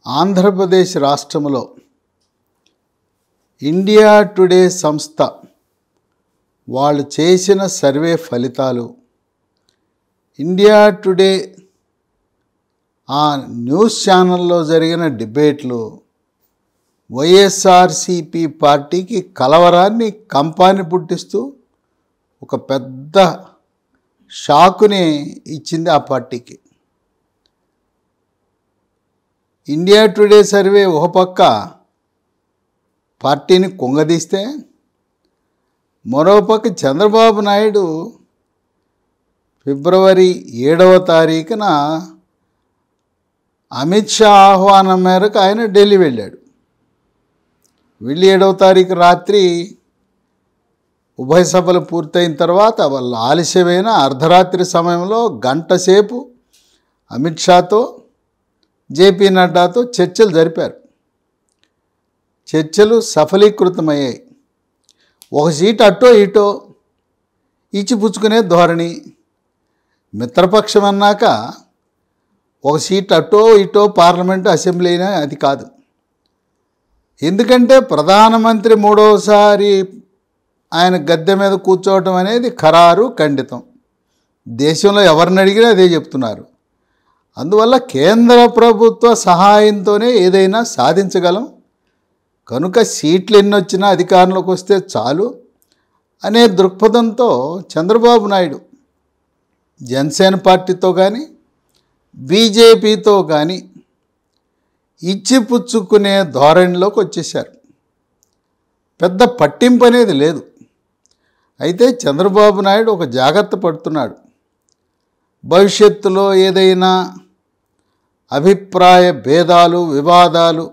ఆంధ్రప్రదేశ్ రాష్ట్రంలో India today సంస్థ వాళ్ళు చేసిన సర్వే ఫలితాలు, ఇండియా టుడే ఆ న్యూస్ ఛానల్లో జరిగిన డిబేట్లు వైఎస్ఆర్సీపీ పార్టీకి కలవరాన్ని, కంపాన్ని పుట్టిస్తూ ఒక పెద్ద షాకుని ఇచ్చింది ఆ పార్టీకి. ఇండియా టుడే సర్వే ఒక పక్క పార్టీని కుంగదీస్తే, మరోపక్క చంద్రబాబు నాయుడు ఫిబ్రవరి 7వ తారీఖున అమిత్ షా ఆహ్వానం మేరకు ఆయన ఢిల్లీ వెళ్ళాడు. వెళ్ళి 7వ తారీఖు రాత్రి ఉభయ సభలు పూర్తయిన తర్వాత వాళ్ళ ఆలస్యమైన అర్ధరాత్రి సమయంలో గంట సేపు అమిత్ షాతో, జేపీ నడ్డాతో చర్చలు జరిపారు. చర్చలు సఫలీకృతమయ్యాయి. ఒక సీటు అటో ఇటో ఇచ్చిపుచ్చుకునే ధోరణి. మిత్రపక్షం అన్నాక ఒక సీటు అటో ఇటో పార్లమెంటు, అసెంబ్లీ అయినా అది కాదు. ఎందుకంటే ప్రధానమంత్రి మూడవసారి ఆయన గద్దె మీద కూర్చోవటం అనేది ఖరారు, ఖండితం. దేశంలో ఎవరిని అడిగినా అదే చెప్తున్నారు. అందువల్ల కేంద్ర ప్రభుత్వ సహాయంతోనే ఏదైనా సాధించగలం. కనుక సీట్లు ఎన్ని వచ్చినా అధికారంలోకి వస్తే చాలు అనే దృక్పథంతో చంద్రబాబు నాయుడు జనసేన పార్టీతో కానీ బీజేపీతో కానీ ఇచ్చిపుచ్చుకునే ధోరణిలోకి వచ్చేశారు. పెద్ద పట్టింపు అనేది లేదు. అయితే చంద్రబాబు నాయుడు ఒక జాగ్రత్త పడుతున్నాడు. భవిష్యత్తులో ఏదైనా అభిప్రాయ భేదాలు, వివాదాలు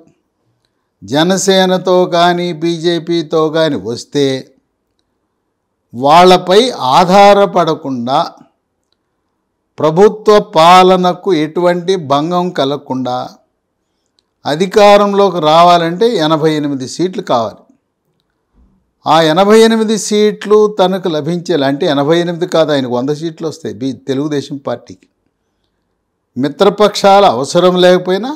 జనసేనతో కానీ బీజేపీతో కానీ వస్తే వాళ్ళపై ఆధారపడకుండా, ప్రభుత్వ పాలనకు ఎటువంటి భంగం కలగకుండా అధికారంలోకి రావాలంటే 88 సీట్లు కావాలి. ఆ 88 సీట్లు తనకు లభించేలా, అంటే 88 కాదు, ఆయనకు 100 సీట్లు వస్తాయి తెలుగుదేశం పార్టీకి. మిత్రపక్షాల అవసరం లేకపోయినా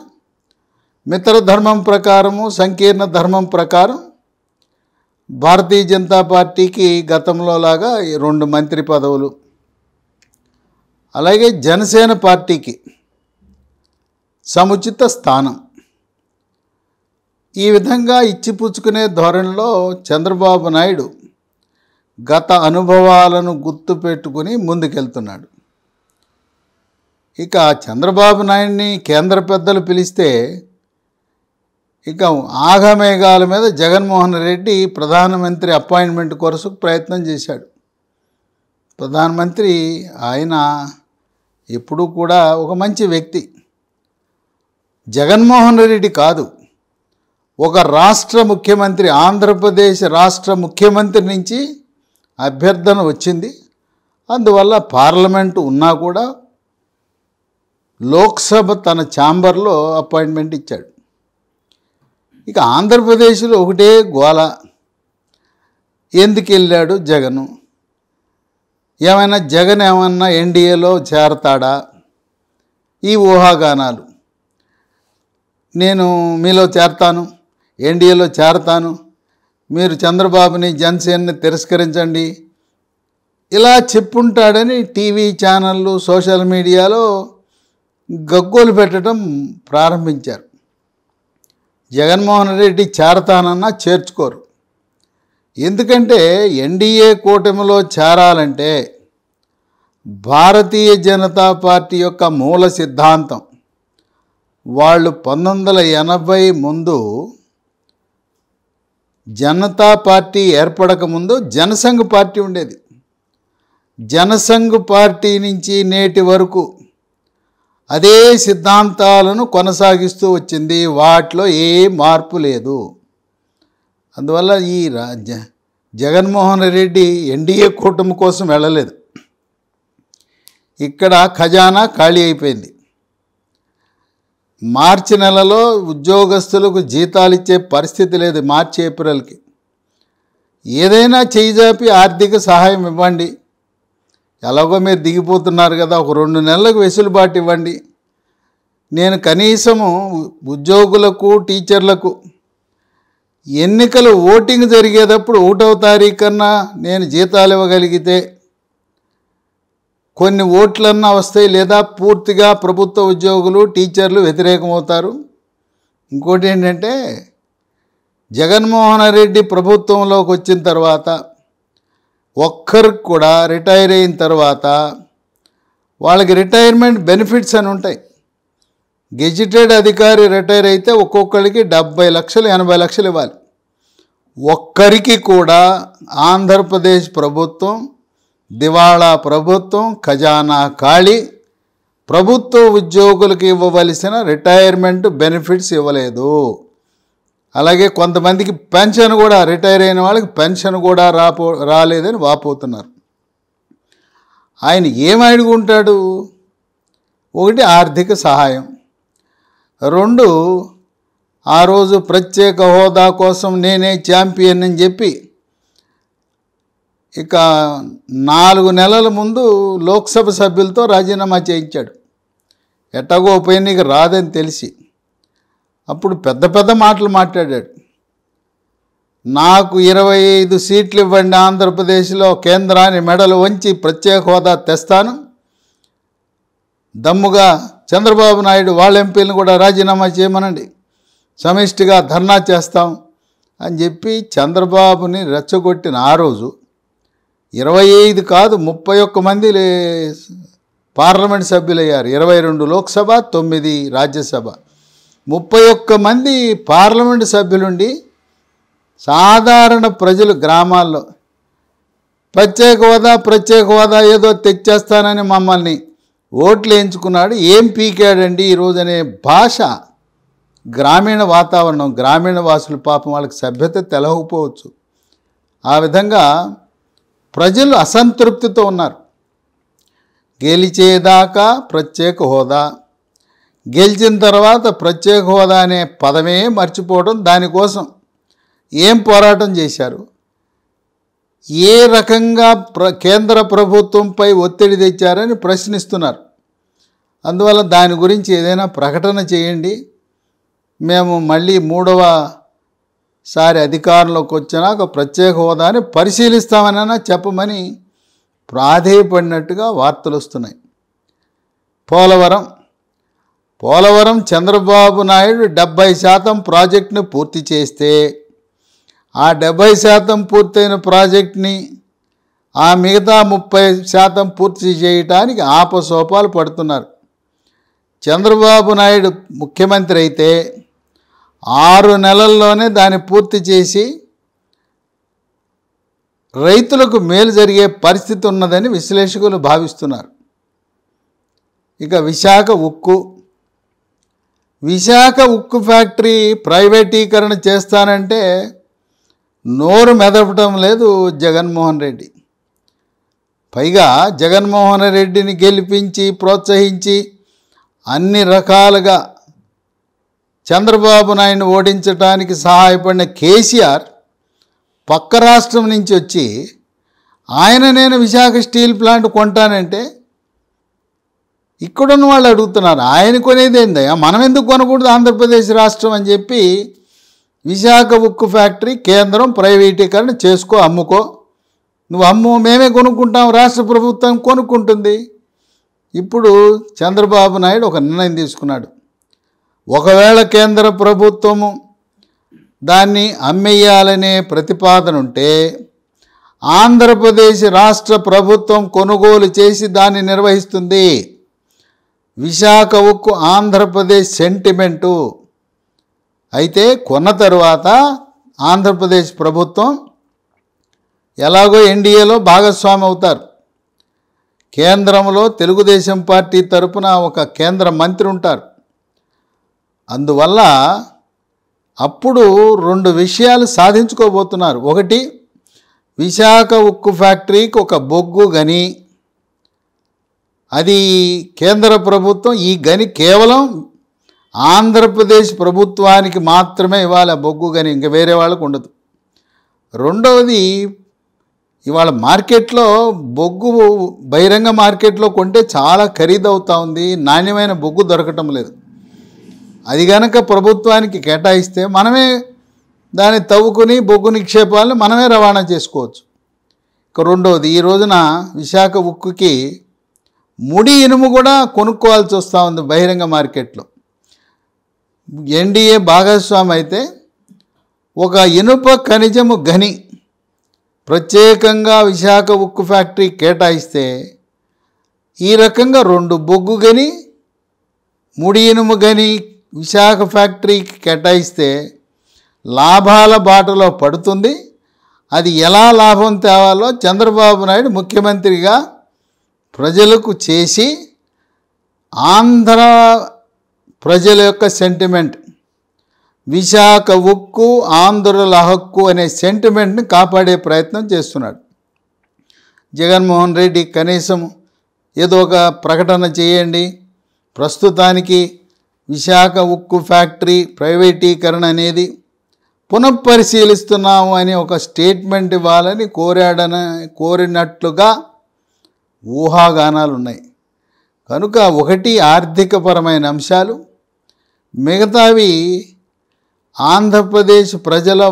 మిత్రధర్మం ప్రకారము, సంకీర్ణ ధర్మం ప్రకారం భారతీయ జనతా పార్టీకి గతంలో లాగా 2 మంత్రి పదవులు, అలాగే జనసేన పార్టీకి సముచిత స్థానం, ఈ విధంగా ఇచ్చిపుచ్చుకునే ధోరణిలో చంద్రబాబు నాయుడు గత అనుభవాలను గుర్తుపెట్టుకుని ముందుకెళ్తున్నాడు. ఇక చంద్రబాబు నాయుడిని కేంద్ర పెద్దలు పిలిస్తే ఇక ఆగమేఘాల మీద జగన్మోహన్ రెడ్డి ప్రధానమంత్రి అపాయింట్మెంట్ కొరకు ప్రయత్నం చేశాడు. ప్రధానమంత్రి ఆయన ఎప్పుడూ కూడా ఒక మంచి వ్యక్తి. జగన్మోహన్ రెడ్డి కాదు, ఒక రాష్ట్ర ముఖ్యమంత్రి, ఆంధ్రప్రదేశ్ రాష్ట్ర ముఖ్యమంత్రి నుంచి అభ్యర్థన వచ్చింది. అందువల్ల పార్లమెంటు ఉన్నా కూడా లోక్సభ తన ఛాంబర్లో అపాయింట్మెంట్ ఇచ్చాడు. ఇక ఆంధ్రప్రదేశ్లో ఒకటే గోల, ఎందుకు వెళ్ళాడు జగను, జగన్ ఏమన్నా ఎన్డీఏలో చేరతాడా, ఈ ఊహాగానాలు. నేను మీలో చేరతాను, ఎన్డీఏలో చేరతాను, మీరు చంద్రబాబుని జనసేనని తిరస్కరించండి, ఇలా చెప్పుంటాడని టీవీ ఛానళ్ళు, సోషల్ మీడియాలో గగ్గోలు పెట్టడం ప్రారంభించారు. జగన్మోహన్ రెడ్డి చేరతానన్నా చేర్చుకోరు. ఎందుకంటే ఎన్డీఏ కూటమిలో చేరాలంటే భారతీయ జనతా పార్టీ యొక్క మూల సిద్ధాంతం, వాళ్ళు 1980 ముందు జనతా పార్టీ ఏర్పడక ముందు జనసంఘ్ పార్టీ ఉండేది. జనసంఘ్ పార్టీ నుంచి నేటి వరకు అదే సిద్ధాంతాలను కొనసాగిస్తూ వచ్చింది. వాటిలో ఏ మార్పు లేదు. అందువల్ల ఈ జగన్మోహన్ రెడ్డి ఎన్డీఏ కూటమి కోసం వెళ్ళలేదు. ఇక్కడ ఖజానా ఖాళీ అయిపోయింది. మార్చి నెలలో ఉద్యోగస్తులకు జీతాలు ఇచ్చే పరిస్థితి లేదు. మార్చి ఏప్రిల్కి ఏదైనా చేయిజాపి ఆర్థిక సహాయం ఇవ్వండి. ఎలాగో మీరు దిగిపోతున్నారు కదా, ఒక 2 నెలలకు వెసులుబాటు ఇవ్వండి. నేను కనీసము ఉద్యోగులకు టీచర్లకు ఎన్నికలు ఓటింగ్ జరిగేటప్పుడు 1వ తారీఖున నేను జీతాలు ఇవ్వగలిగితే కొన్ని ఓట్లన్నా వస్తాయి, లేదా పూర్తిగా ప్రభుత్వ ఉద్యోగులు టీచర్లు వ్యతిరేకమవుతారు. ఇంకోటి ఏంటంటే జగన్మోహన్ రెడ్డి ప్రభుత్వంలోకి వచ్చిన తర్వాత ఒక్కరికి కూడా రిటైర్ అయిన తర్వాత వాళ్ళకి రిటైర్మెంట్ బెనిఫిట్స్ అని ఉంటాయి. గెజిటెడ్ అధికారి రిటైర్ అయితే ఒక్కొక్కరికి 70 లక్షలు 80 లక్షలు ఇవ్వాలి. ఒక్కరికి కూడా ఆంధ్రప్రదేశ్ ప్రభుత్వం దివాళా ప్రభుత్వం, ఖజానా ఖాళీ, ప్రభుత్వ ఉద్యోగులకు ఇవ్వవలసిన రిటైర్మెంట్ బెనిఫిట్స్ ఇవ్వలేదు. అలాగే కొంతమందికి పెన్షన్ కూడా, రిటైర్ అయిన వాళ్ళకి పెన్షన్ కూడా రాలేదని వాపోతున్నారు. ఆయన ఏం అడుగుంటాడు? ఒకటి ఆర్థిక సహాయం, 2 ఆ రోజు ప్రత్యేక హోదా కోసం నేనే ఛాంపియన్ అని చెప్పి ఇక 4 నెలల ముందు లోక్సభ సభ్యులతో రాజీనామా చేయించాడు. ఎట్టాగో ఉప ఎన్నిక రాదని తెలిసి అప్పుడు పెద్ద పెద్ద మాటలు మాట్లాడాడు. నాకు 25 సీట్లు ఇవ్వండి, ఆంధ్రప్రదేశ్లో కేంద్రాన్ని మెడలు వంచి ప్రత్యేక హోదా తెస్తాను, దమ్ముగా చంద్రబాబు నాయుడు వాళ్ళ ఎంపీలను కూడా రాజీనామా చేయమనండి, సమిష్టిగా ధర్నా చేస్తాం అని చెప్పి చంద్రబాబుని రెచ్చగొట్టిన ఆ రోజు 25 కాదు 31 మంది పార్లమెంట్ సభ్యులయ్యారు. 22 లోక్సభ, 9 రాజ్యసభ, 31 మంది పార్లమెంటు సభ్యులుండి సాధారణ ప్రజలు గ్రామాల్లో ప్రత్యేక హోదా ఏదో తెచ్చేస్తానని మమ్మల్ని ఓట్లు వేయించుకున్నాడు, ఏం పీకాడండి ఈరోజు అనే భాష. గ్రామీణ వాతావరణం, గ్రామీణ వాసులు పాపం వాళ్ళకి సభ్యత తెలవకపోవచ్చు. ఆ విధంగా ప్రజలు అసంతృప్తితో ఉన్నారు. గెలిచేదాకా ప్రత్యేక హోదా, గెలిచిన తర్వాత ప్రత్యేక హోదా అనే పదమే మర్చిపోవడం, దానికోసం ఏం పోరాటం చేశారు, ఏ రకంగా కేంద్ర ప్రభుత్వంపై ఒత్తిడి తెచ్చారని ప్రశ్నిస్తున్నారు. అందువల్ల దాని గురించి ఏదైనా ప్రకటన చేయండి, మేము మళ్ళీ 3వసారి అధికారంలోకి వచ్చినాక ప్రత్యేక హోదాని పరిశీలిస్తామనైనా చెప్పమని ప్రాధేయపడినట్టుగా వార్తలు వస్తున్నాయి. పోలవరం చంద్రబాబు నాయుడు 70% ప్రాజెక్టును పూర్తి చేస్తే ఆ 70% పూర్తయిన ప్రాజెక్ట్ని ఆ మిగతా 30% పూర్తి చేయడానికి ఆపసోపాలు పడుతున్నారు. చంద్రబాబు నాయుడు ముఖ్యమంత్రి అయితే 6 నెలల్లోనే దాన్ని పూర్తి చేసి రైతులకు మేలు జరిగే పరిస్థితి ఉన్నదని విశ్లేషకులు భావిస్తున్నారు. ఇక విశాఖ ఉక్కు ఫ్యాక్టరీ ప్రైవేటీకరణ చేస్తానంటే నోరు మెదపటం లేదు జగన్మోహన్ రెడ్డి. పైగా జగన్మోహన్ రెడ్డిని గెలిపించి ప్రోత్సహించి అన్ని రకాలుగా చంద్రబాబు నాయుడిని ఓడించడానికి సహాయపడిన కేసీఆర్ పక్క రాష్ట్రం నుంచి వచ్చి నేను విశాఖ స్టీల్ ప్లాంట్ కొంటానంటే ఇక్కడున్న వాళ్ళు అడుగుతున్నారు, ఆయన కొనేది ఏందయ్యా, మనం ఎందుకు కొనకూడదు ఆంధ్రప్రదేశ్ రాష్ట్రం అని చెప్పి విశాఖ ఉక్కు ఫ్యాక్టరీ కేంద్రం ప్రైవేటీకరణ చేసుకో, అమ్ముకో, నువ్వు అమ్ము, మేమే కొనుక్కుంటాం, రాష్ట్ర ప్రభుత్వం కొనుక్కుంటుంది. ఇప్పుడు చంద్రబాబు నాయుడు ఒక నిర్ణయం తీసుకున్నాడు, ఒకవేళ కేంద్ర ప్రభుత్వము దాన్ని అమ్మేయాలనే ప్రతిపాదన ఉంటే ఆంధ్రప్రదేశ్ రాష్ట్ర ప్రభుత్వం కొనుగోలు చేసి దాన్ని నిర్వహిస్తుంది. విశాఖ ఉక్కు ఆంధ్రప్రదేశ్ సెంటిమెంటు. అయితే కొన్న తర్వాత ఆంధ్రప్రదేశ్ ప్రభుత్వం ఎలాగో ఎన్డీఏలో భాగస్వామి అవుతారు. కేంద్రంలో తెలుగుదేశం పార్టీ తరపున ఒక కేంద్ర మంత్రి ఉంటారు. అందువల్ల అప్పుడు 2 విషయాలు సాధించుకోబోతున్నారు. ఒకటి, విశాఖ ఉక్కు ఫ్యాక్టరీకి ఒక బొగ్గు గని, అది కేంద్ర ప్రభుత్వం ఈ గని కేవలం ఆంధ్రప్రదేశ్ ప్రభుత్వానికి మాత్రమే ఇవ్వాలి ఆ బొగ్గు గని, ఇంకా వేరే వాళ్ళకు ఉండదు. రెండవది, ఇవాళ మార్కెట్లో బొగ్గు బహిరంగ మార్కెట్లో కొంటే చాలా ఖరీదవుతూ ఉంది, నాణ్యమైన బొగ్గు దొరకటం లేదు. అది గనక ప్రభుత్వానికి కేటాయిస్తే మనమే దాన్ని తవ్వుకుని బొగ్గు నిక్షేపాలను మనమే రవాణా చేసుకోవచ్చు. ఇక రెండవది, ఈ రోజున విశాఖ ఉక్కుకి ముడి ఇనుము కూడా కొనుక్కోవాల్సి వస్తూ ఉంది బహిరంగ మార్కెట్లో. ఎన్డీఏ భాగస్వామి అయితే ఒక ఇనుప ఖనిజము గని ప్రత్యేకంగా విశాఖ ఉక్కు ఫ్యాక్టరీ కేటాయిస్తే ఈ రకంగా 2 బొగ్గు గని ముడి ఇనుము గని విశాఖ ఫ్యాక్టరీకి కేటాయిస్తే లాభాల బాటలో పడుతుంది. అది ఎలా లాభం తేవాలో చంద్రబాబు నాయుడు ముఖ్యమంత్రిగా ప్రజలకు చేసి ఆంధ్ర ప్రజల యొక్క సెంటిమెంట్, విశాఖ ఉక్కు ఆంధ్రుల హక్కు అనే సెంటిమెంట్ని కాపాడే ప్రయత్నం చేస్తున్నాడు. జగన్మోహన్ రెడ్డి కనీసం ఏదో ఒక ప్రకటన చేయండి, ప్రస్తుతానికి విశాఖ ఉక్కు ఫ్యాక్టరీ ప్రైవేటీకరణ అనేది పునఃపరిశీలిస్తున్నాము అని ఒక స్టేట్మెంట్ ఇవ్వాలని కోరినట్లుగా ఊహాగానాలు ఉన్నాయి. కనుక ఒకటి ఆర్థికపరమైన అంశాలు, మిగతావి ఆంధ్రప్రదేశ్ ప్రజల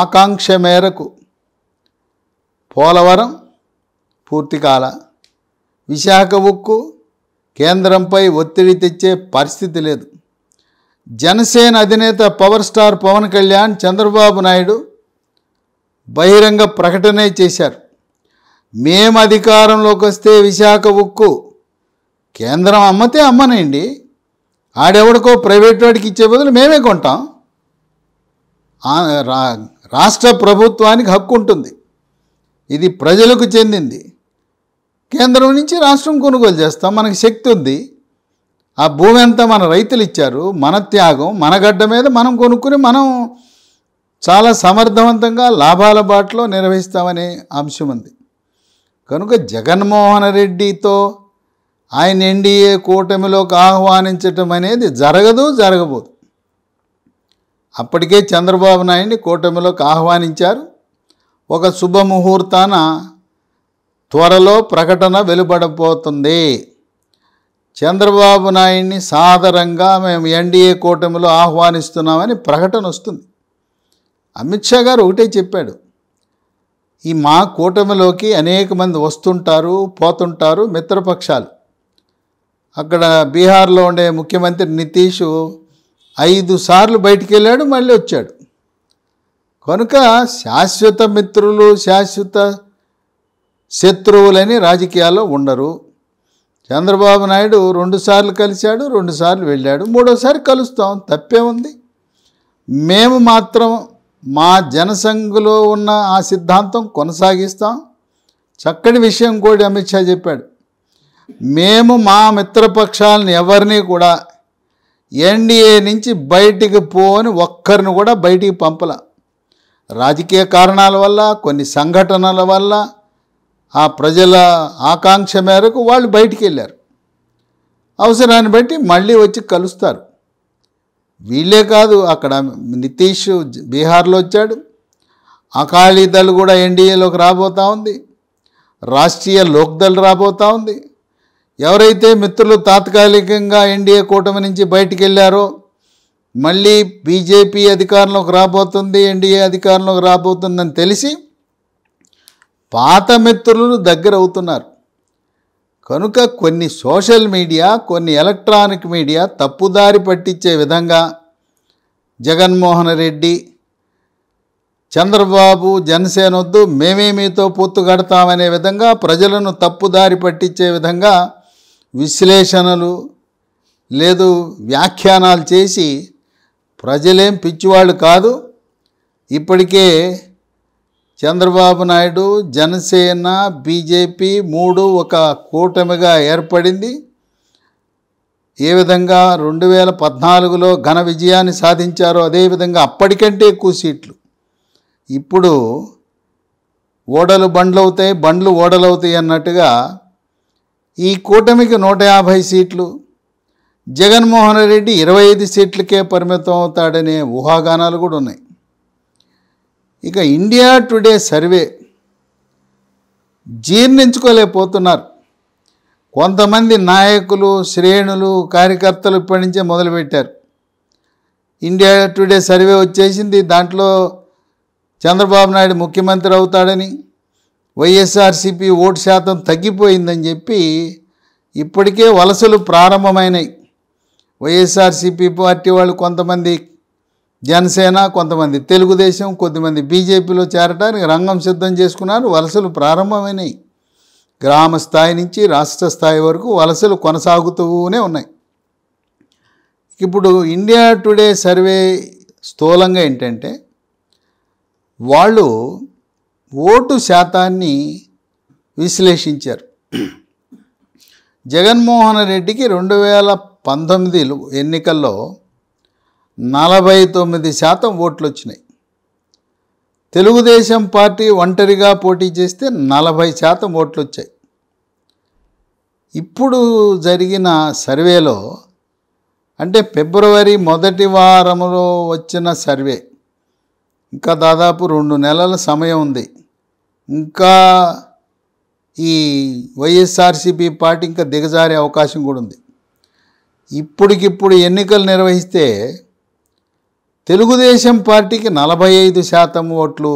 ఆకాంక్ష మేరకు పోలవరం పూర్తి కాల, విశాఖ ఉక్కు కేంద్రంపై ఒత్తిడి తెచ్చే పరిస్థితి లేదు. జనసేన అధినేత పవర్ స్టార్ పవన్ కళ్యాణ్ చంద్రబాబు నాయుడు బహిరంగ ప్రకటనే చేశారు. మేము అధికారంలోకి వస్తే విశాఖ ఉక్కు కేంద్రం అమ్మతే అమ్మనండి, ఆడెవడికో ప్రైవేట్ వాడికి ఇచ్చే బదులు మేమే కొంటాం. రాష్ట్ర ప్రభుత్వానికి హక్కు ఉంటుంది, ఇది ప్రజలకు చెందింది. కేంద్రం నుంచి రాష్ట్రం కొనుగోలు చేస్తాం, మనకి శక్తి ఉంది. ఆ భూమి అంతా మన రైతులు ఇచ్చారు, మన త్యాగం, మన గడ్డ మీద మనం కొనుక్కుని మనం చాలా సమర్థవంతంగా లాభాల బాటలో నిర్వహిస్తామనే అంశం ఉంది. కనుక జగన్మోహన్ రెడ్డితో ఆయన ఎన్డీఏ కూటమిలోకి ఆహ్వానించటం అనేది జరగబోదు. అప్పటికే చంద్రబాబు నాయుడిని కూటమిలోకి ఆహ్వానించారు. ఒక శుభముహూర్తాన త్వరలో ప్రకటన వెలువడబోతుంది. చంద్రబాబు నాయుడిని సాదరంగా మేము ఎన్డీఏ కూటమిలో ఆహ్వానిస్తున్నామని ప్రకటన వస్తుంది. అమిత్ షా గారు ఒకటే చెప్పాడు, ఈ మా కూటమిలోకి అనేక మంది వస్తుంటారు పోతుంటారు మిత్రపక్షాలు. అక్కడ బీహార్లో ఉండే ముఖ్యమంత్రి నితీష్ 5 సార్లు బయటికి వెళ్ళాడు, మళ్ళీ వచ్చాడు. కనుక శాశ్వత మిత్రులు శాశ్వత శత్రువులని రాజకీయాల్లో ఉండరు. చంద్రబాబు నాయుడు 2 సార్లు కలిశాడు, 2 సార్లు వెళ్ళాడు, 3వసారి కలుస్తాం, తప్పే ఉంది. మేము మాత్రం మా జనసంఘలో ఉన్న ఆ సిద్ధాంతం కొనసాగిస్తాం. చక్కటి విషయం కూడా అమిత్ షా చెప్పాడు, మేము మా మిత్రపక్షాలను ఎవరిని కూడా ఎన్డీఏ నుంచి బయటికి పోని ఒక్కరిని కూడా బయటికి పంపల. రాజకీయ కారణాల వల్ల, కొన్ని సంఘటనల వల్ల, ఆ ప్రజల ఆకాంక్ష మేరకు వాళ్ళు బయటికి వెళ్ళారు. అవసరాన్ని బట్టి మళ్ళీ వచ్చి కలుస్తారు. వీళ్ళే కాదు, అక్కడ నితీష్ బీహార్లో వచ్చాడు, అకాలీదళ్ కూడా ఎన్డీఏలోకి రాబోతూ ఉంది, రాష్ట్రీయ లోక్దళ్ రాబోతూ ఉంది. ఎవరైతే మిత్రులు తాత్కాలికంగా ఎన్డీఏ కూటమి నుంచి బయటికి వెళ్ళారో మళ్ళీ బీజేపీ అధికారంలోకి రాబోతుంది, ఎన్డీఏ అధికారంలోకి రాబోతుందని తెలిసి పాత మిత్రులు దగ్గర అవుతున్నారు. కనుక కొన్ని సోషల్ మీడియా, కొన్ని ఎలక్ట్రానిక్ మీడియా తప్పుదారి పట్టించే విధంగా జగన్మోహన్ రెడ్డి, చంద్రబాబు జనసేన వద్దు మేమే మీతో పొత్తు కడతామనే విధంగా ప్రజలను తప్పుదారి పట్టించే విధంగా విశ్లేషణలు లేదు వ్యాఖ్యానాలు చేసి, ప్రజలేం పిచ్చివాళ్ళు కాదు. ఇప్పటికే చంద్రబాబు నాయుడు, జనసేన, బీజేపీ 3 ఒక కూటమిగా ఏర్పడింది. ఏ విధంగా 2014లో ఘన విజయాన్ని సాధించారో అదేవిధంగా అప్పటికంటే ఎక్కువ సీట్లు. ఇప్పుడు ఓడలు బండ్లు అవుతాయి, బండ్లు ఓడలు అవుతాయి అన్నట్టుగా ఈ కూటమికి 150 సీట్లు, జగన్మోహన్ రెడ్డి 25 సీట్లకే పరిమితం అవుతాడనే ఊహాగానాలు కూడా ఉన్నాయి. ఇక ఇండియా టుడే సర్వే జీర్ణించుకోలేకపోతున్నారు కొంతమంది నాయకులు, శ్రేణులు, కార్యకర్తలు ఇప్పటి నుంచే మొదలుపెట్టారు. ఇండియా టుడే సర్వే వచ్చేసింది. దాంట్లో చంద్రబాబు నాయుడు ముఖ్యమంత్రి అవుతాడని, వైఎస్ఆర్సీపీ ఓటు శాతం తగ్గిపోయిందని చెప్పి ఇప్పటికే వలసలు ప్రారంభమైనాయి. వైఎస్ఆర్సీపీ పార్టీ వాళ్ళు కొంతమంది జనసేన, కొంతమంది తెలుగుదేశం, కొద్దిమంది బీజేపీలో చేరడానికి రంగం సిద్ధం చేసుకున్నారు. వలసలు ప్రారంభమైనాయి. గ్రామ స్థాయి నుంచి రాష్ట్ర స్థాయి వరకు వలసలు కొనసాగుతూనే ఉన్నాయి. ఇప్పుడు ఇండియా టుడే సర్వే స్థూలంగా ఏంటంటే, వాళ్ళు ఓటు శాతాన్ని విశ్లేషించారు. జగన్మోహన్ రెడ్డికి 2019 ఎన్నికల్లో 49% ఓట్లు వచ్చినాయి. తెలుగుదేశం పార్టీ ఒంటరిగా పోటీ చేస్తే 40% ఓట్లు వచ్చాయి. ఇప్పుడు జరిగిన సర్వేలో, అంటే ఫిబ్రవరి మొదటి వారంలో వచ్చిన సర్వే, ఇంకా దాదాపు 2 నెలల సమయం ఉంది. ఇంకా ఈ వైఎస్ఆర్సీపీ పార్టీ ఇంకా దిగజారే అవకాశం కూడా ఉంది. ఇప్పటికిప్పుడు ఎన్నికలు నిర్వహిస్తే తెలుగుదేశం పార్టీకి 45% ఓట్లు,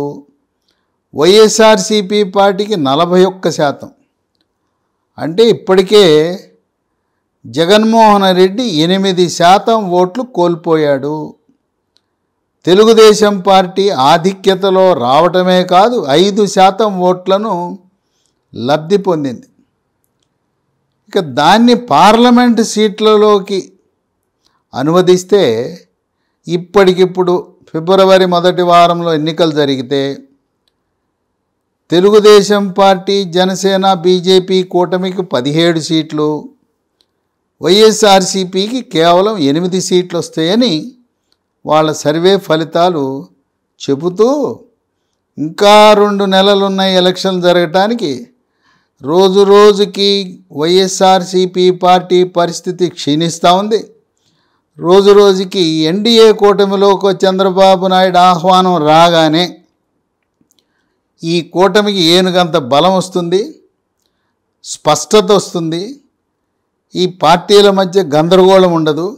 వైఎస్ఆర్సీపీ పార్టీకి 41%. అంటే ఇప్పటికే జగన్మోహన్ రెడ్డి 8% ఓట్లు కోల్పోయాడు. తెలుగుదేశం పార్టీ ఆధిక్యతలో రావటమే కాదు, 5% ఓట్లను లబ్ధి పొందింది. ఇక దాన్ని పార్లమెంటు సీట్లలోకి అనువదిస్తే, ఇప్పటికిప్పుడు ఫిబ్రవరి మొదటి వారంలో ఎన్నికలు జరిగితే తెలుగుదేశం పార్టీ, జనసేన, బీజేపీ కూటమికి 17 సీట్లు, వైఎస్ఆర్సీపీకి కేవలం 8 సీట్లు వస్తాయని వాళ్ళ సర్వే ఫలితాలు చెబుతూ, ఇంకా 2 నెలలున్నాయి ఎలక్షన్ జరగటానికి. రోజు రోజుకి వైఎస్ఆర్సీపీ పార్టీ పరిస్థితి క్షీణిస్తూ ఉంది. రోజు రోజుకి ఎన్డీఏ కూటమిలోకి చంద్రబాబు నాయుడు ఆహ్వానం రాగానే ఈ కూటమికి ఏనుగంత బలం వస్తుంది, స్పష్టత వస్తుంది, ఈ పార్టీల మధ్య గందరగోళం ఉండదు.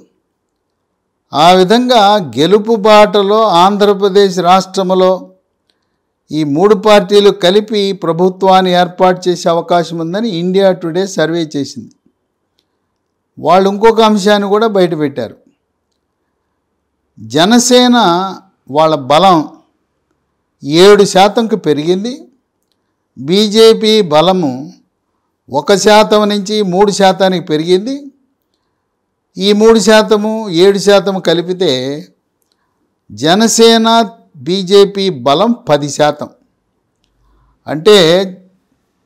ఆ విధంగా గెలుపు బాటలో ఆంధ్రప్రదేశ్ రాష్ట్రంలో ఈ 3 పార్టీలు కలిపి ప్రభుత్వాన్ని ఏర్పాటు చేసే అవకాశం ఉందని ఇండియా టుడే సర్వే చేసింది. వాళ్ళు ఇంకొక అంశాన్ని కూడా బయటపెట్టారు. జనసేన వాళ్ళ బలం 7%కు పెరిగింది. బీజేపీ బలము 1% నుంచి 3%కి పెరిగింది. ఈ 3%, 7% కలిపితే జనసేన, బీజేపీ బలం 10%. అంటే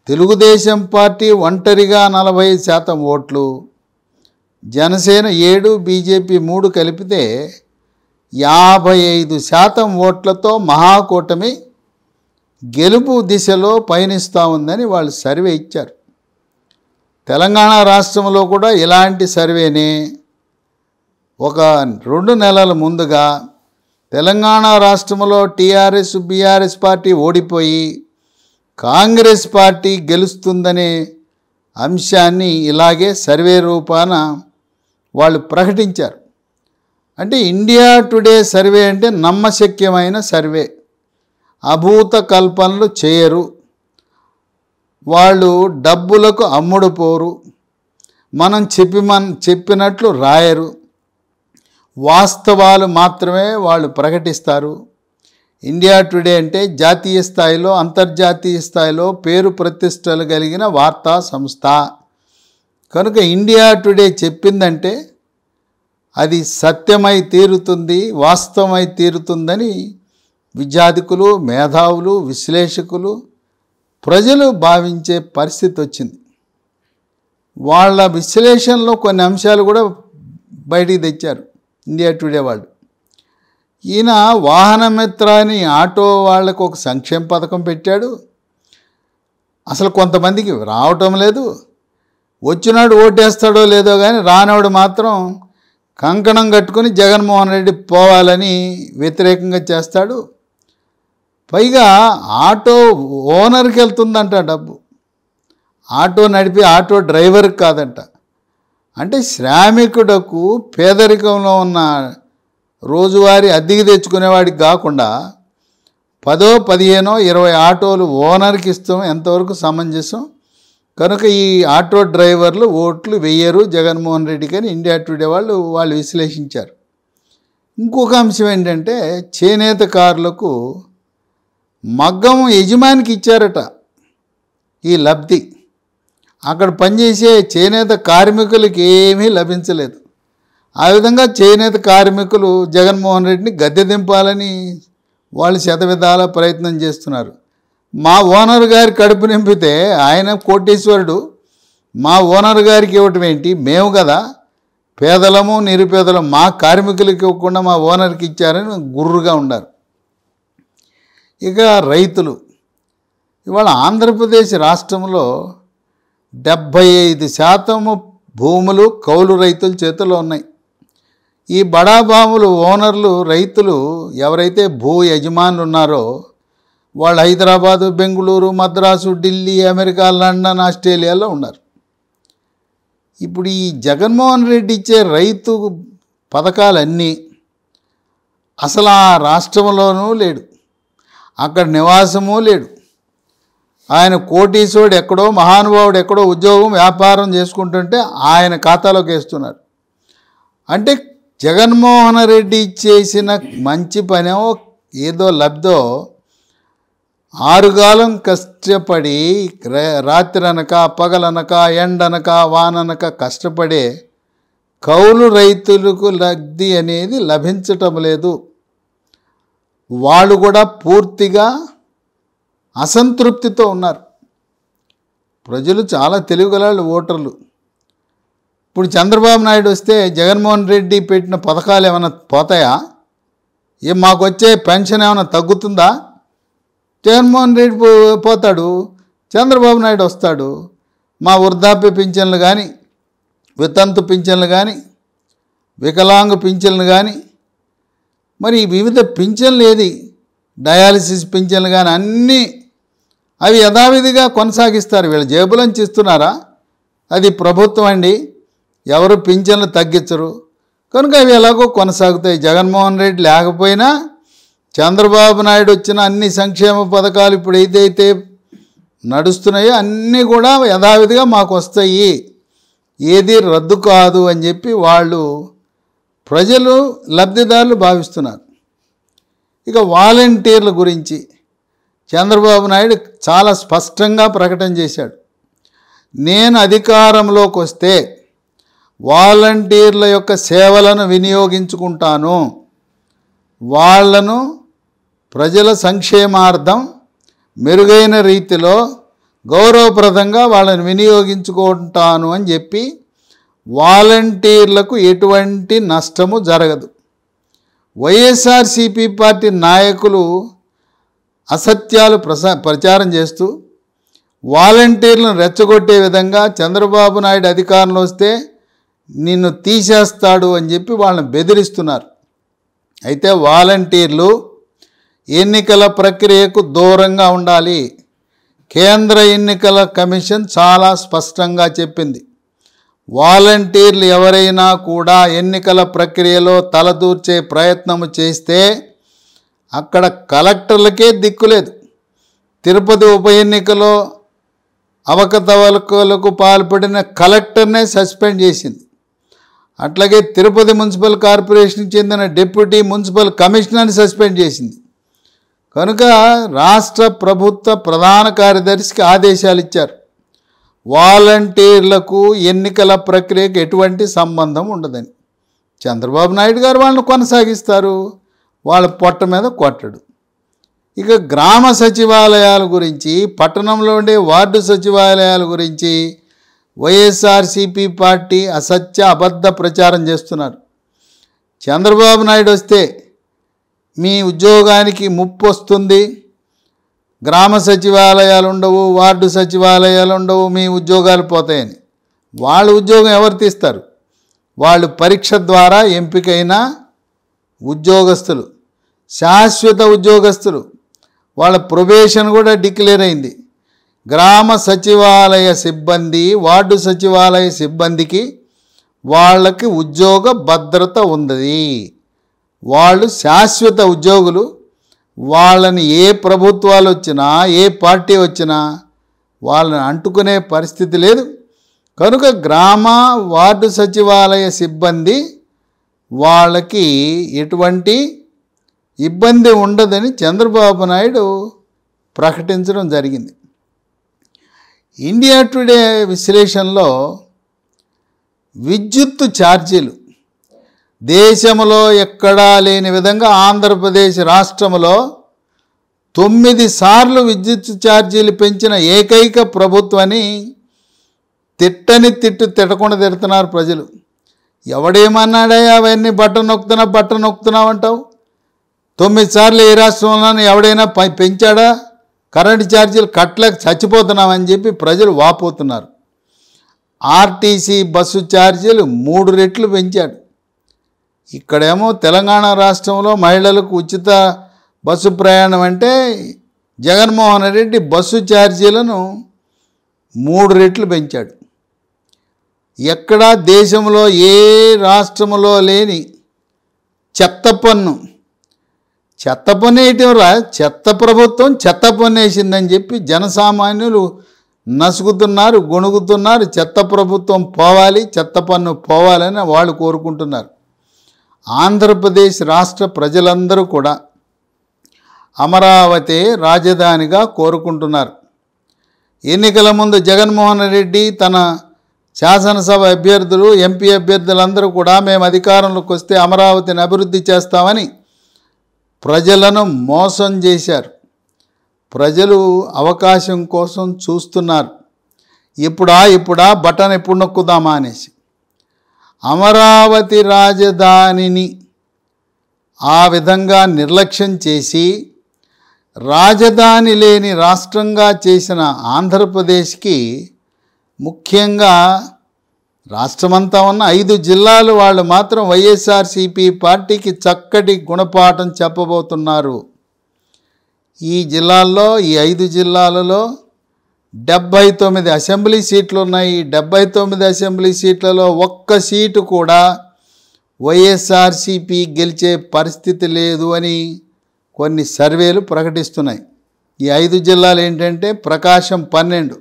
తెలుగుదేశం పార్టీ ఒంటరిగా 40% ఓట్లు, జనసేన 7, బీజేపీ 3 కలిపితే 55% ఓట్లతో మహాకూటమి గెలుపు దిశలో పయనిస్తూ ఉందని వాళ్ళు సర్వే ఇచ్చారు. తెలంగాణ రాష్ట్రంలో కూడా ఇలాంటి సర్వేనే ఒక 2 నెలల ముందుగా తెలంగాణ రాష్ట్రంలో టీఆర్ఎస్, బీఆర్ఎస్ పార్టీ ఓడిపోయి కాంగ్రెస్ పార్టీ గెలుస్తుందనే అంశాన్ని ఇలాగే సర్వే రూపాన వాళ్ళు ప్రకటించారు. అంటే ఇండియా టుడే సర్వే అంటే నమ్మశక్యమైన సర్వే. అభూత కల్పనలు చేయరు, వాళ్ళు డబ్బులకు అమ్ముడు పోరు, మనం చెప్పినట్లు రాయరు, వాస్తవాలు మాత్రమే వాళ్ళు ప్రకటిస్తారు. ఇండియా టుడే అంటే జాతీయ స్థాయిలో, అంతర్జాతీయ స్థాయిలో పేరు ప్రతిష్టలు కలిగిన వార్తా సంస్థ. కనుక ఇండియా టుడే చెప్పిందంటే అది సత్యమై తీరుతుంది, వాస్తవమై తీరుతుందని విద్యార్థికులు, మేధావులు, విశ్లేషకులు, ప్రజలు భావించే పరిస్థితి వచ్చింది. వాళ్ళ విశ్లేషణలో కొన్ని అంశాలు కూడా బయటికి తెచ్చారు ఇండియా టుడే వాళ్ళు. ఈయన వాహనమిత్ర అని ఆటో వాళ్లకు ఒక సంక్షేమ పథకం పెట్టాడు. అసలు కొంతమందికి రావటం లేదు, వచ్చినాడు ఓటేస్తాడో లేదో కానీ రానవాడు మాత్రం కంకణం కట్టుకుని జగన్మోహన్ రెడ్డి పోవాలని వ్యతిరేకంగా చేస్తాడు. పైగా ఆటో ఓనర్కి వెళ్తుందంట డబ్బు, ఆటో నడిపి ఆటో డ్రైవర్కి కాదంట. అంటే శ్రామికుడకు, పేదరికంలో ఉన్న రోజువారీ అద్దెకి తెచ్చుకునేవాడికి కాకుండా 10, 15, 20 ఆటోలు ఓనర్కి ఇస్తాం ఎంతవరకు సమంజసం? కనుక ఈ ఆటో డ్రైవర్లు ఓట్లు వెయ్యరు జగన్మోహన్ రెడ్డికి అని ఇండియా టుడే వాళ్ళు విశ్లేషించారు. ఇంకొక అంశం ఏంటంటే చేనేత కారులకు మగ్గం యజమానికి ఇచ్చారట ఈ లబ్ధి. అక్కడ పనిచేసే చేనేత కార్మికులకి ఏమీ లభించలేదు. ఆ విధంగా చేనేత కార్మికులు జగన్మోహన్ రెడ్డిని గద్దె దింపాలని వాళ్ళు శతవిధాల ప్రయత్నం చేస్తున్నారు. మా ఓనర్ గారి కడుపు నింపితే ఆయన కోటీశ్వరుడు, మా ఓనర్ గారికి ఇవ్వటం ఏంటి? మేము కదా పేదలము నిరుపేదలం, మా కార్మికులకి ఇవ్వకుండా మా ఓనర్కి ఇచ్చారని గుర్రుగా ఉన్నారు. ఇక రైతులు, ఇవాళ ఆంధ్రప్రదేశ్ రాష్ట్రంలో 75% భూములు కౌలు రైతుల చేతిలో ఉన్నాయి. ఈ బడాబాములు ఓనర్లు రైతులు ఎవరైతే భూ యజమానులు ఉన్నారో వాళ్ళు హైదరాబాదు, బెంగళూరు, మద్రాసు, ఢిల్లీ, అమెరికా, లండన్, ఆస్ట్రేలియాలో ఉన్నారు. ఇప్పుడు ఈ జగన్మోహన్ రెడ్డి ఇచ్చే రైతు పథకాలన్నీ అసలు ఆ రాష్ట్రంలోనూ లేడు, అక్కడ నివాసము లేడు. ఆయన కోటీశ్వరుడు ఎక్కడో, మహానుభావుడు ఎక్కడో ఉద్యోగం వ్యాపారం చేసుకుంటుంటే ఆయన ఖాతాలోకి వేస్తున్నారు. అంటే జగన్మోహన్ రెడ్డి చేసిన మంచి పనో ఏదో లబ్ధో ఆరుగాలం కష్టపడి రాత్రి అనక పగలనక ఎండనక వాననక కష్టపడే కౌలు రైతులకు లబ్ధి అనేది లభించటం లేదు. వాళ్ళు కూడా పూర్తిగా అసంతృప్తితో ఉన్నారు. ప్రజలు చాలా తెలివిగల ఓటర్లు. ఇప్పుడు చంద్రబాబు నాయుడు వస్తే జగన్మోహన్ రెడ్డి పెట్టిన పథకాలు ఏమైనా పోతాయా? మాకు వచ్చే పెన్షన్ ఏమైనా తగ్గుతుందా? జగన్మోహన్ రెడ్డి పోతాడు, చంద్రబాబు నాయుడు వస్తాడు. మా వృద్ధాప్య పింఛన్లు కానీ, వితంతు పింఛన్లు కానీ, వికలాంగ పింఛన్లు కానీ, మరి వివిధ పింఛన్లు ఏది, డయాలసిస్ పింఛన్లు కానీ అన్నీ అవి యథావిధిగా కొనసాగిస్తారు. వీళ్ళ జేబులోంచి ఇస్తున్నారా? అది ప్రభుత్వం అండి, ఎవరు పింఛన్లు తగ్గించరు. కనుక అవి ఎలాగో కొనసాగుతాయి. జగన్మోహన్ రెడ్డి లేకపోయినా చంద్రబాబు నాయుడు వచ్చిన అన్ని సంక్షేమ పథకాలు ఇప్పుడు ఏదైతే నడుస్తున్నాయో అన్నీ కూడా యథావిధిగా మాకు వస్తాయి, ఏది రద్దు కాదు అని చెప్పి వాళ్ళు ప్రజలు లబ్ధిదారులు భావిస్తున్నారు. ఇక వాలంటీర్ల గురించి చంద్రబాబు నాయుడు చాలా స్పష్టంగా ప్రకటన చేశాడు. నేను అధికారంలోకి వస్తే వాలంటీర్ల యొక్క సేవలను వినియోగించుకుంటాను, వాళ్లను ప్రజల సంక్షేమార్థం మెరుగైన రీతిలో గౌరవప్రదంగా వాళ్ళని వినియోగించుకుంటాను అని చెప్పి వాలంటీర్లకు ఎటువంటి నష్టము జరగదు. వైఎస్ఆర్సీపీ పార్టీ నాయకులు అసత్యాలు ప్రచారం చేస్తూ వాలంటీర్లను రెచ్చగొట్టే విధంగా చంద్రబాబు నాయుడు అధికారంలో వస్తే నిన్ను తీసేస్తాడు అని చెప్పి వాళ్ళని బెదిరిస్తున్నారు. అయితే వాలంటీర్లు ఎన్నికల ప్రక్రియకు దూరంగా ఉండాలి. కేంద్ర ఎన్నికల కమిషన్ చాలా స్పష్టంగా చెప్పింది. వాలంటీర్లు ఎవరైనా కూడా ఎన్నికల ప్రక్రియలో తలదూర్చే ప్రయత్నము చేస్తే అక్కడ కలెక్టర్లకే దిక్కులేదు. తిరుపతి ఉప ఎన్నికలో అవకతవకలకు పాల్పడిన కలెక్టర్నే సస్పెండ్ చేసింది. అట్లాగే తిరుపతి మున్సిపల్ కార్పొరేషన్కి చెందిన డిప్యూటీ మున్సిపల్ కమిషనర్ని సస్పెండ్ చేసింది. కనుక రాష్ట్ర ప్రభుత్వ ప్రధాన కార్యదర్శికి ఆదేశాలు ఇచ్చారు. వాలంటీర్లకు ఎన్నికల ప్రక్రియకు ఎటువంటి సంబంధం ఉండదని. చంద్రబాబు నాయుడు గారు వాళ్ళని కొనసాగిస్తారు, వాళ్ళ పొట్ట మీద కొట్టడు. ఇక గ్రామ సచివాలయాల గురించి, పట్టణంలో ఉండే వార్డు సచివాలయాల గురించి వైఎస్ఆర్సీపీ పార్టీ అసత్య అబద్ధ ప్రచారం చేస్తున్నారు. చంద్రబాబు నాయుడు వస్తే మీ ఉద్యోగానికి ముప్పు వస్తుంది, గ్రామ సచివాలయాలు ఉండవు, వార్డు సచివాలయాలు ఉండవు, మీ ఉద్యోగాలు పోతాయని. వాళ్ళ ఉద్యోగం ఎవరు తీస్తారు? వాళ్ళు పరీక్ష ద్వారా ఎంపికైన ఉద్యోగస్తులు, శాశ్వత ఉద్యోగస్తులు. వాళ్ళ ప్రొబేషన్ కూడా డిక్లేర్ అయింది. గ్రామ సచివాలయ సిబ్బంది, వార్డు సచివాలయ సిబ్బందికి వాళ్ళకి ఉద్యోగ భద్రత ఉంది. వాళ్ళు శాశ్వత ఉద్యోగులు. వాళ్ళని ఏ ప్రభుత్వాలు వచ్చినా ఏ పార్టీ వచ్చినా వాళ్ళని అంటుకునే పరిస్థితి లేదు. కనుక గ్రామ వార్డు సచివాలయ సిబ్బంది వాళ్ళకి ఎటువంటి ఇబ్బంది ఉండదని చంద్రబాబు నాయుడు ప్రకటించడం జరిగింది. ఇండియా టుడే విశ్లేషణలో విద్యుత్తు ఛార్జీలు దేశంలో ఎక్కడా లేని విధంగా ఆంధ్రప్రదేశ్ రాష్ట్రంలో 9 సార్లు విద్యుత్ ఛార్జీలు పెంచిన ఏకైక ప్రభుత్వాన్ని తిట్టని తిట్టకుండా తిడుతున్నారు ప్రజలు. ఎవడేమన్నాడా అవన్నీ బటన్ నొక్కుతున్నావు అంటావు. 9 సార్లు ఏ రాష్ట్రంలోనూ ఎవడైనా పెంచాడా? కరెంటు ఛార్జీలు కట్టలేక చచ్చిపోతున్నామని చెప్పి ప్రజలు వాపోతున్నారు. ఆర్టీసీ బస్సు ఛార్జీలు 3 రెట్లు పెంచాడు. ఇక్కడేమో తెలంగాణ రాష్ట్రంలో మహిళలకు ఉచిత బస్సు ప్రయాణం అంటే జగన్మోహన్ రెడ్డి బస్సు ఛార్జీలను 3 రెట్లు పెంచాడు. ఎక్కడా దేశంలో ఏ రాష్ట్రంలో లేని చెత్త పన్ను వేయటంరా, చెత్త ప్రభుత్వం చెత్త పన్ను వేసిందని చెప్పి జనసామాన్యులు నసుగుతున్నారు, గొణుగుతున్నారు. చెత్త ప్రభుత్వం పోవాలి, చెత్త పన్ను పోవాలని వాళ్ళు కోరుకుంటున్నారు. ఆంధ్రప్రదేశ్ రాష్ట్ర ప్రజలందరూ కూడా అమరావతి రాజధానిగా కోరుకుంటున్నారు. ఎన్నికల ముందు జగన్మోహన్ రెడ్డి తన శాసనసభ అభ్యర్థులు, ఎంపీ అభ్యర్థులందరూ కూడా మేము అధికారంలోకి వస్తే అమరావతిని అభివృద్ధి చేస్తామని ప్రజలను మోసం చేశారు. ప్రజలు అవకాశం కోసం చూస్తున్నారు. ఇప్పుడా బటన్ ఎప్పుడు నొక్కుదామా అనేసి అమరావతి రాజధానిని ఆ విధంగా నిర్లక్ష్యం చేసి రాజధాని లేని రాష్ట్రంగా చేసిన ఆంధ్రప్రదేశ్కి, ముఖ్యంగా రాష్ట్రమంతా ఉన్న 5 జిల్లాలు వాళ్ళు మాత్రం వైఎస్ఆర్సీపీ పార్టీకి చక్కటి గుణపాఠం చెప్పబోతున్నారు. ఈ జిల్లాల్లో, ఈ 5 జిల్లాలలో 79 అసెంబ్లీ సీట్లు ఉన్నాయి. ఈ 79 అసెంబ్లీ సీట్లలో ఒక్క సీటు కూడా వైఎస్ఆర్సీపీ గెలిచే పరిస్థితి లేదు అని కొన్ని సర్వేలు ప్రకటిస్తున్నాయి. ఈ 5 జిల్లాలు ఏంటంటే ప్రకాశం 12,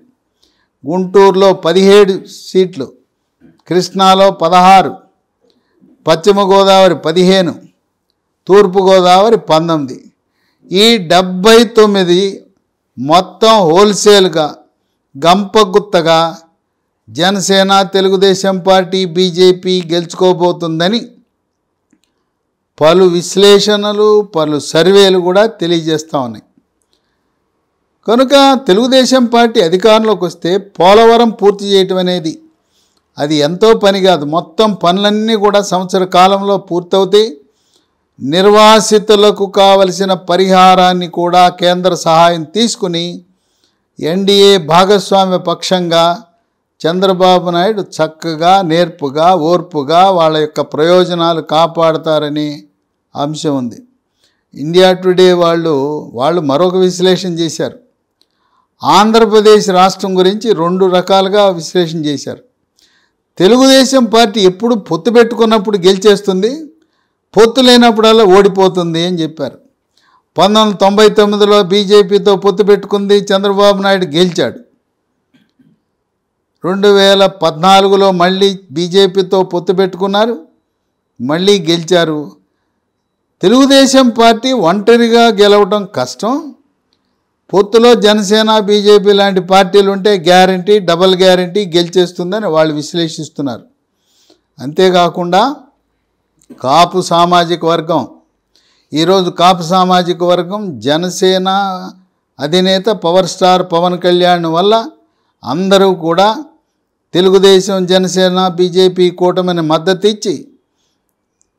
గుంటూరులో 17 సీట్లు, కృష్ణాలో 16, పశ్చిమ గోదావరి 15, తూర్పుగోదావరి 19. ఈ 79 మొత్తం హోల్సేల్గా గంపగుత్తగా జనసేన, తెలుగుదేశం పార్టీ, బీజేపీ గెలుచుకోబోతుందని పలు విశ్లేషణలు, పలు సర్వేలు కూడా తెలియజేస్తూ ఉన్నాయి. కనుక తెలుగుదేశం పార్టీ అధికారంలోకి వస్తే పోలవరం పూర్తి చేయటం అనేది అది ఎంతో పని కాదు. మొత్తం పనులన్నీ కూడా సంవత్సర కాలంలో పూర్తవుతాయి. నిర్వాసితులకు కావలసిన పరిహారాన్ని కూడా కేంద్ర సహాయం తీసుకుని ఎన్డీఏ భాగస్వామ్య పక్షంగా చంద్రబాబు నాయుడు చక్కగా, నేర్పుగా, ఓర్పుగా వాళ్ళ యొక్క ప్రయోజనాలు కాపాడతారనే అంశం ఉంది. ఇండియా టుడే వాళ్ళు మరొక విశ్లేషణ చేశారు. ఆంధ్రప్రదేశ్ రాష్ట్రం గురించి 2 రకాలుగా విశ్లేషణ చేశారు. తెలుగుదేశం పార్టీ ఎప్పుడు పొత్తు పెట్టుకున్నప్పుడు గెలిచేస్తుంది, పొత్తు లేనప్పుడల్లా ఓడిపోతుంది అని చెప్పారు. 1999లో బీజేపీతో పొత్తు పెట్టుకుంది, చంద్రబాబు నాయుడు గెలిచాడు. 2014లో మళ్ళీ బీజేపీతో పొత్తు పెట్టుకున్నారు, మళ్ళీ గెలిచారు. తెలుగుదేశం పార్టీ ఒంటరిగా గెలవటం కష్టం. పొత్తులో జనసేన, బీజేపీ లాంటి పార్టీలు ఉంటే గ్యారంటీ, డబల్ గ్యారంటీ గెలిచేస్తుందని వాళ్ళు విశ్లేషిస్తున్నారు. అంతేకాకుండా కాపు సామాజిక వర్గం, ఈరోజు కాపు సామాజిక వర్గం జనసేన అధినేత పవర్ స్టార్ పవన్ కళ్యాణ్ వల్ల అందరూ కూడా తెలుగుదేశం, జనసేన, బీజేపీ కూటమిని మద్దతు ఇచ్చి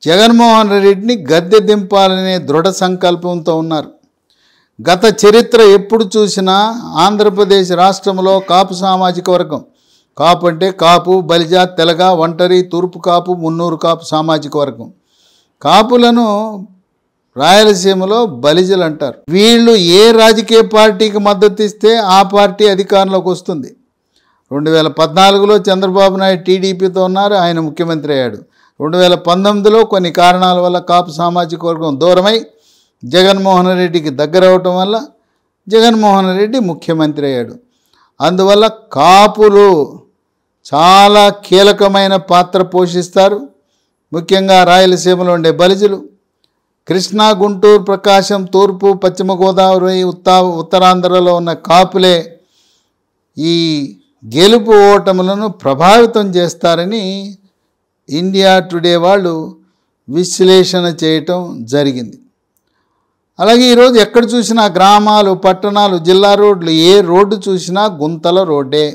జగన్మోహన్ రెడ్డిని గద్దె దింపాలనే దృఢ సంకల్పంతో ఉన్నారు. గత చరిత్ర ఎప్పుడు చూసినా ఆంధ్రప్రదేశ్ రాష్ట్రంలో కాపు సామాజిక వర్గం, కాపు అంటే కాపు, బలిజ, తెలగ, ఒంటరి, తూర్పు కాపు, మున్నూరు కాపు సామాజిక వర్గం. కాపులను రాయలసీమలో బలిజలు అంటారు. వీళ్ళు ఏ రాజకీయ పార్టీకి మద్దతు ఇస్తే ఆ పార్టీ అధికారంలోకి వస్తుంది. 2014లో చంద్రబాబు నాయుడు టీడీపీతో ఉన్నారు, ఆయన ముఖ్యమంత్రి అయ్యాడు. 2019లో కొన్ని కారణాల వల్ల కాపు సామాజిక వర్గం దూరమై జగన్మోహన్ రెడ్డికి దగ్గరవటం వల్ల జగన్మోహన్ రెడ్డి ముఖ్యమంత్రి అయ్యాడు. అందువల్ల కాపులు చాలా కీలకమైన పాత్ర పోషిస్తారు. ముఖ్యంగా రాయలసీమలో ఉండే బలిజులు, కృష్ణా, గుంటూరు, ప్రకాశం, తూర్పు, పశ్చిమ గోదావరి, ఉత్తరాంధ్రలో ఉన్న కాపులే ఈ గెలుపు ఓటములను ప్రభావితం చేస్తారని ఇండియా టుడే వాళ్ళు విశ్లేషణ చేయటం జరిగింది. అలాగే ఈరోజు ఎక్కడ చూసినా గ్రామాలు, పట్టణాలు, జిల్లా రోడ్లు, ఏ రోడ్డు చూసినా గుంతల రోడ్డే.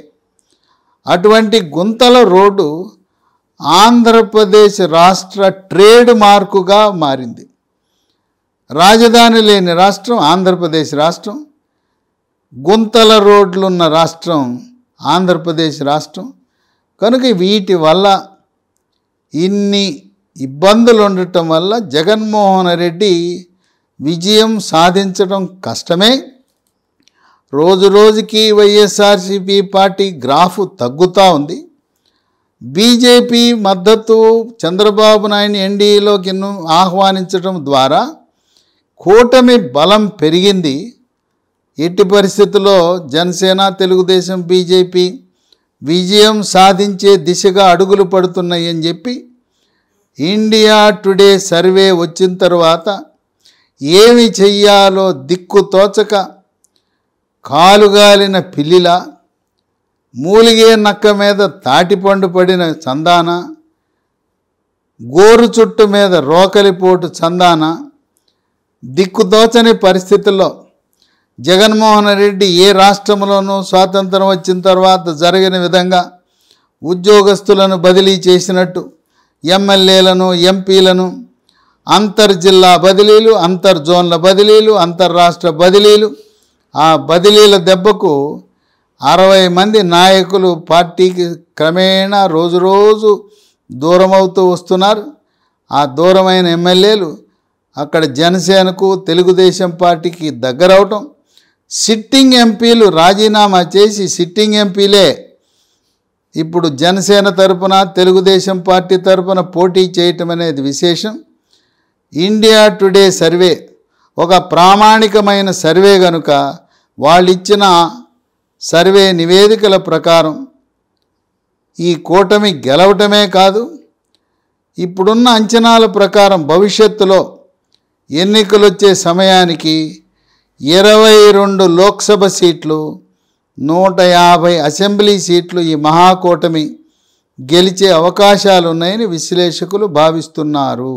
అటువంటి గుంతల రోడ్డు ఆంధ్రప్రదేశ్ రాష్ట్ర ట్రేడ్ మార్కుగా మారింది. రాజధాని లేని రాష్ట్రం ఆంధ్రప్రదేశ్ రాష్ట్రం, గుంతల రోడ్లున్న రాష్ట్రం ఆంధ్రప్రదేశ్ రాష్ట్రం. కనుక వీటి వల్ల ఇన్ని ఇబ్బందులు ఉండటం వల్ల జగన్మోహన్ రెడ్డి విజయం సాధించడం కష్టమే. రోజు రోజుకి వైఎస్ఆర్సీపీ పార్టీ గ్రాఫ్ తగ్గుతూ ఉంది. బీజేపీ మద్దతు చంద్రబాబు నాయుడు ఎన్డీఏలోకి ఆహ్వానించడం ద్వారా కూటమి బలం పెరిగింది. ఎట్టి పరిస్థితుల్లో జనసేన, తెలుగుదేశం, బీజేపీ విజయం సాధించే దిశగా అడుగులు పడుతున్నాయి అని చెప్పి ఇండియా టుడే సర్వే వచ్చిన తర్వాత ఏమి చెయ్యాలో దిక్కు తోచక కాలుగాలిన పిల్లిలా, మూలిగే నక్క మీద తాటిపండు పడిన చందాన, గోరు చుట్టు మీద రోకలిపోటు చందాన దిక్కుతోచని పరిస్థితుల్లో జగన్మోహన్ రెడ్డి ఏ రాష్ట్రంలోనూ స్వాతంత్రం వచ్చిన తర్వాత జరగని విధంగా ఉద్యోగస్తులను బదిలీ చేసినట్టు ఎమ్మెల్యేలను, ఎంపీలను అంతర్జిల్లా బదిలీలు, అంతర్జోన్ల బదిలీలు, అంతర్రాష్ట్ర బదిలీలు, ఆ బదిలీల దెబ్బకు 60 మంది నాయకులు పార్టీకి క్రమేణా రోజు రోజు దూరమవుతూ వస్తున్నారు. ఆ దూరమైన ఎమ్మెల్యేలు అక్కడ జనసేనకు, తెలుగుదేశం పార్టీకి దగ్గరవటం, సిట్టింగ్ ఎంపీలు రాజీనామా చేసి సిట్టింగ్ ఎంపీలే ఇప్పుడు జనసేన తరపున, తెలుగుదేశం పార్టీ తరపున పోటీ చేయటం అనేది విశేషం. ఇండియా టుడే సర్వే ఒక ప్రామాణికమైన సర్వే కనుక వాళ్ళు ఇచ్చిన సర్వే నివేదికల ప్రకారం ఈ కూటమి గెలవటమే కాదు, ఇప్పుడున్న అంచనాల ప్రకారం భవిష్యత్తులో ఎన్నికలు వచ్చే సమయానికి 22 లోక్సభ సీట్లు, 150 అసెంబ్లీ సీట్లు ఈ మహాకూటమి గెలిచే అవకాశాలు ఉన్నాయని విశ్లేషకులు భావిస్తున్నారు.